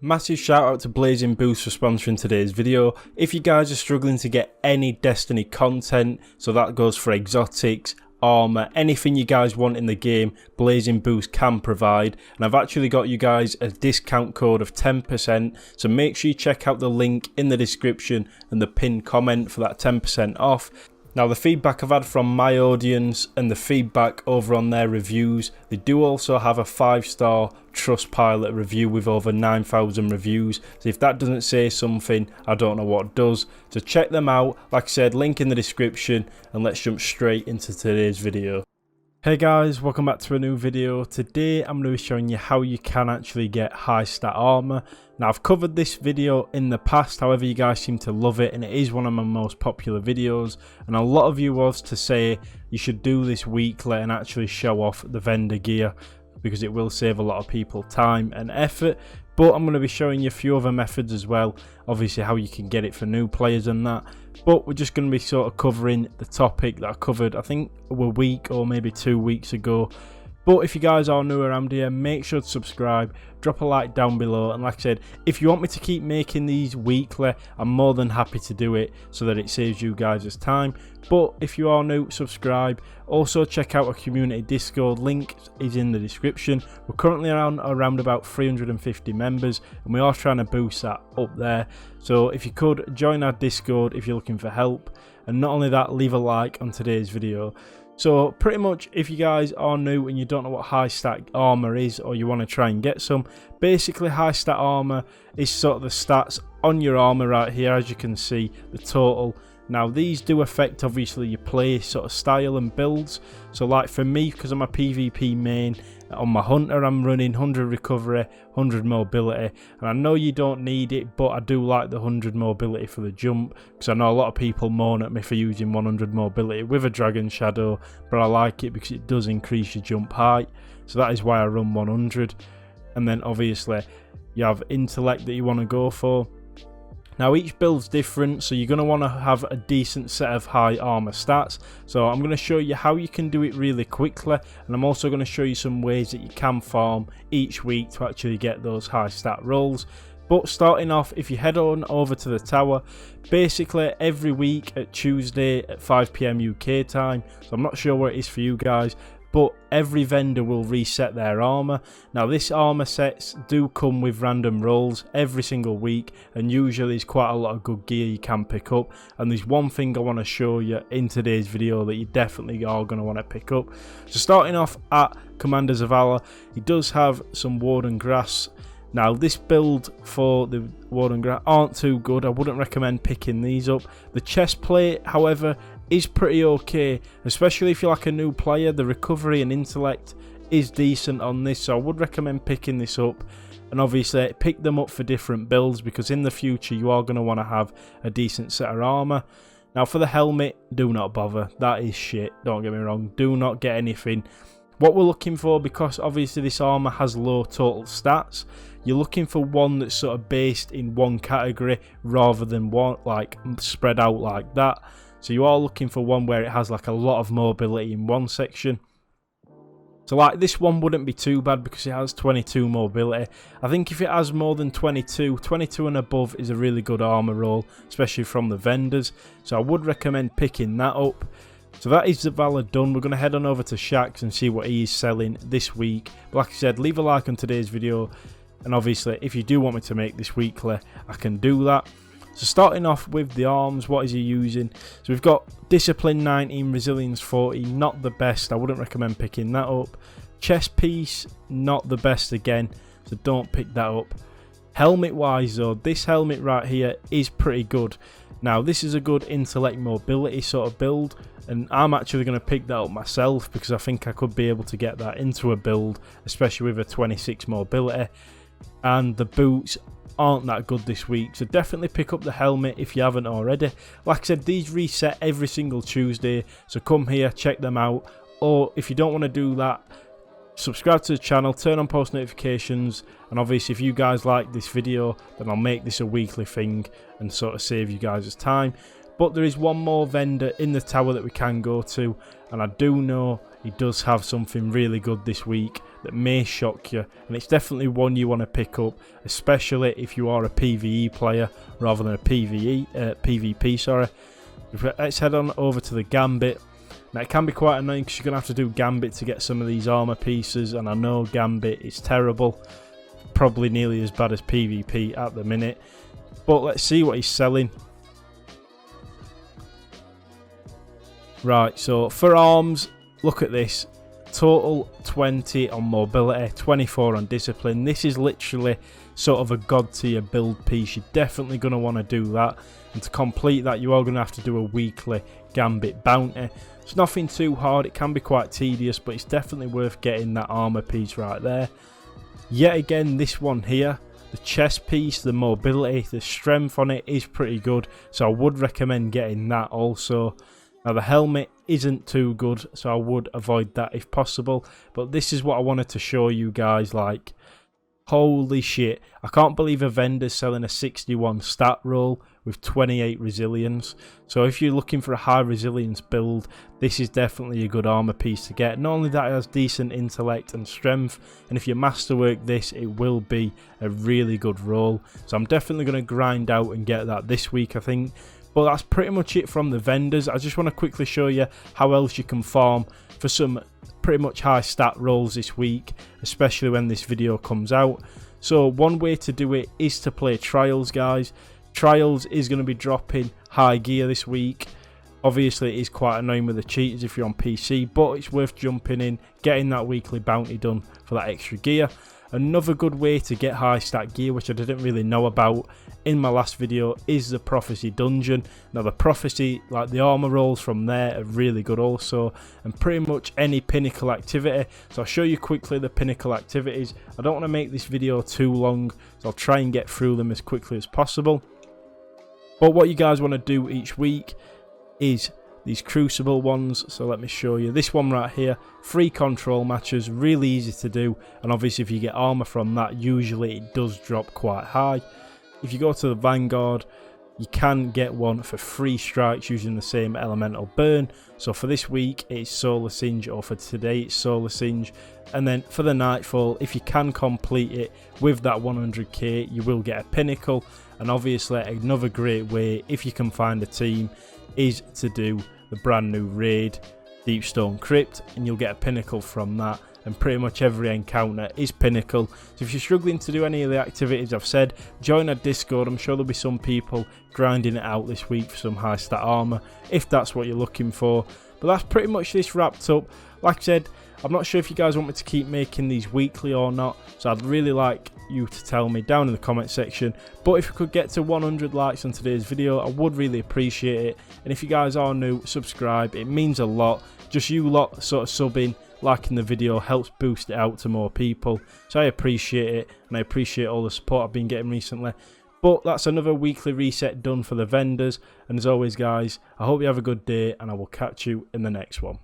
Massive shout out to Blazing Boost for sponsoring today's video. If you guys are struggling to get any Destiny content, so that goes for exotics, armor, anything you guys want in the game, Blazing Boost can provide. And I've actually got you guys a discount code of 10%, so make sure you check out the link in the description and the pinned comment for that 10% off. Now, the feedback I've had from my audience and the feedback over on their reviews, they do also have a 5-star Trustpilot review with over 9,000 reviews. So if that doesn't say something, I don't know what does. So check them out. Like I said, link in the description, and let's jump straight into today's video. Hey guys, welcome back to a new video. Today I'm going to be showing you how you can actually get high stat armor. Now, I've covered this video in the past, however you guys seem to love it, and it is one of my most popular videos, and a lot of you was to say you should do this weekly and actually show off the vendor gear, because it will save a lot of people time and effort. But I'm going to be showing you a few other methods as well, obviously how you can get it for new players and that. But we're just going to be sort of covering the topic that I covered, I think a week or maybe 2 weeks ago. But if you guys are new around here, make sure to subscribe, drop a like down below, and like I said, if you want me to keep making these weekly, I'm more than happy to do it so that it saves you guys time. But if you are new, subscribe. Also check out our community Discord, link is in the description. We're currently around about 350 members, and we are trying to boost that up there. So if you could join our Discord if you're looking for help, and not only that, leave a like on today's video. So pretty much, if you guys are new and you don't know what high stat armor is, or you want to try and get some, basically high stat armor is sort of the stats on your armor right here, as you can see, the total. Now these do affect obviously your play sort of style and builds. So like for me, because I'm a PvP main, on my hunter I'm running 100 recovery, 100 mobility, and I know you don't need it, but I do like the 100 mobility for the jump, because I know a lot of people moan at me for using 100 mobility with a dragon shadow, but I like it because it does increase your jump height, so that is why I run 100. And then obviously you have intellect that you want to go for. Now each build's different, so you're going to want to have a decent set of high armor stats. So I'm going to show you how you can do it really quickly, and I'm also going to show you some ways that you can farm each week to actually get those high stat rolls. But starting off, if you head on over to the tower, basically every week at Tuesday at 5 PM UK time, so I'm not sure where it is for you guys, but every vendor will reset their armor. Now this armor sets do come with random rolls every single week, and usually there's quite a lot of good gear you can pick up. And there's one thing I want to show you in today's video that you definitely are going to want to pick up. So starting off at Commanders of Valor, he does have some Warden Grass. Now this build for the Warden Grass aren't too good, I wouldn't recommend picking these up. The chest plate, however, is pretty okay, especially if you're like a new player. The recovery and intellect is decent on this, so I would recommend picking this up. And obviously pick them up for different builds, because in the future you are going to want to have a decent set of armor. Now for the helmet, do not bother, that is shit, don't get me wrong, do not get anything. What we're looking for, because obviously this armor has low total stats, you're looking for one that's sort of based in one category rather than one like spread out like that. So you are looking for one where it has like a lot of mobility in one section. So like this one wouldn't be too bad because it has 22 mobility. I think if it has more than 22 and above is a really good armor roll, especially from the vendors. So I would recommend picking that up. So that is the Valor done. We're going to head on over to Shaxx and see what he is selling this week. But like I said, leave a like on today's video. And obviously if you do want me to make this weekly, I can do that. So starting off with the arms, what is he using? So we've got Discipline 19, Resilience 40, not the best. I wouldn't recommend picking that up. Chest piece, not the best again, so don't pick that up. Helmet wise though, this helmet right here is pretty good. Now this is a good intellect mobility sort of build, and I'm actually going to pick that up myself because I think I could be able to get that into a build, especially with a 26 mobility. And the boots aren't that good this week, so definitely pick up the helmet if you haven't already. Like I said, these reset every single Tuesday, so come here, check them out. Or if you don't want to do that, subscribe to the channel, turn on post notifications, and obviously if you guys like this video, then I'll make this a weekly thing and sort of save you guys time. But there is one more vendor in the tower that we can go to, and I do know he does have something really good this week that may shock you, and it's definitely one you want to pick up, especially if you are a PvE player rather than a PvP. Sorry. Let's head on over to the Gambit. Now it can be quite annoying because you're going to have to do Gambit to get some of these armor pieces, and I know Gambit is terrible, probably nearly as bad as PvP at the minute. But let's see what he's selling. Right, so for arms, look at this. Total 20 on mobility, 24 on discipline. This is literally sort of a god tier build piece. You're definitely going to want to do that. And to complete that, you are going to have to do a weekly Gambit bounty. It's nothing too hard. It can be quite tedious, but it's definitely worth getting that armor piece right there. Yet again, this one here, the chest piece, the mobility, the strength on it is pretty good. So I would recommend getting that also. Now the helmet isn't too good, so I would avoid that if possible. But this is what I wanted to show you guys, like, holy shit. I can't believe a vendor's selling a 61 stat roll with 28 resilience. So if you're looking for a high resilience build, this is definitely a good armor piece to get. Not only that, it has decent intellect and strength, and if you masterwork this, it will be a really good roll. So I'm definitely going to grind out and get that this week, I think. But that's pretty much it from the vendors. I just want to quickly show you how else you can farm for some pretty much high stat rolls this week, especially when this video comes out. So one way to do it is to play Trials, guys. Trials is going to be dropping high gear this week. Obviously it is quite annoying with the cheaters if you're on PC, but it's worth jumping in, getting that weekly bounty done for that extra gear. Another good way to get high stat gear, which I didn't really know about in my last video, is the Prophecy Dungeon. Now the Prophecy, like the armor rolls from there, are really good also, and pretty much any Pinnacle activity. So I'll show you quickly the Pinnacle activities. I don't want to make this video too long, so I'll try and get through them as quickly as possible. But what you guys want to do each week is these Crucible ones. So let me show you this one right here. 3 control matches, really easy to do, and obviously if you get armor from that, usually it does drop quite high. If you go to the Vanguard, you can get one for 3 strikes using the same elemental burn. So for this week it's Solar Singe, or for today it's Solar Singe. And then for the Nightfall, if you can complete it with that 100k, you will get a Pinnacle. And obviously another great way, if you can find a team, is to do the brand new raid Deepstone Crypt, and you'll get a Pinnacle from that. And pretty much every encounter is Pinnacle. So if you're struggling to do any of the activities I've said, join our Discord. I'm sure there'll be some people grinding it out this week for some high stat armor, if that's what you're looking for. But that's pretty much this wrapped up. Like I said, I'm not sure if you guys want me to keep making these weekly or not, so I'd really like you to tell me down in the comment section. But if we could get to 100 likes on today's video, I would really appreciate it. And if you guys are new, subscribe, it means a lot. Just you lot sort of subbing, liking the video helps boost it out to more people, so I appreciate it, and I appreciate all the support I've been getting recently. But that's another weekly reset done for the vendors, and as always guys, I hope you have a good day, and I will catch you in the next one.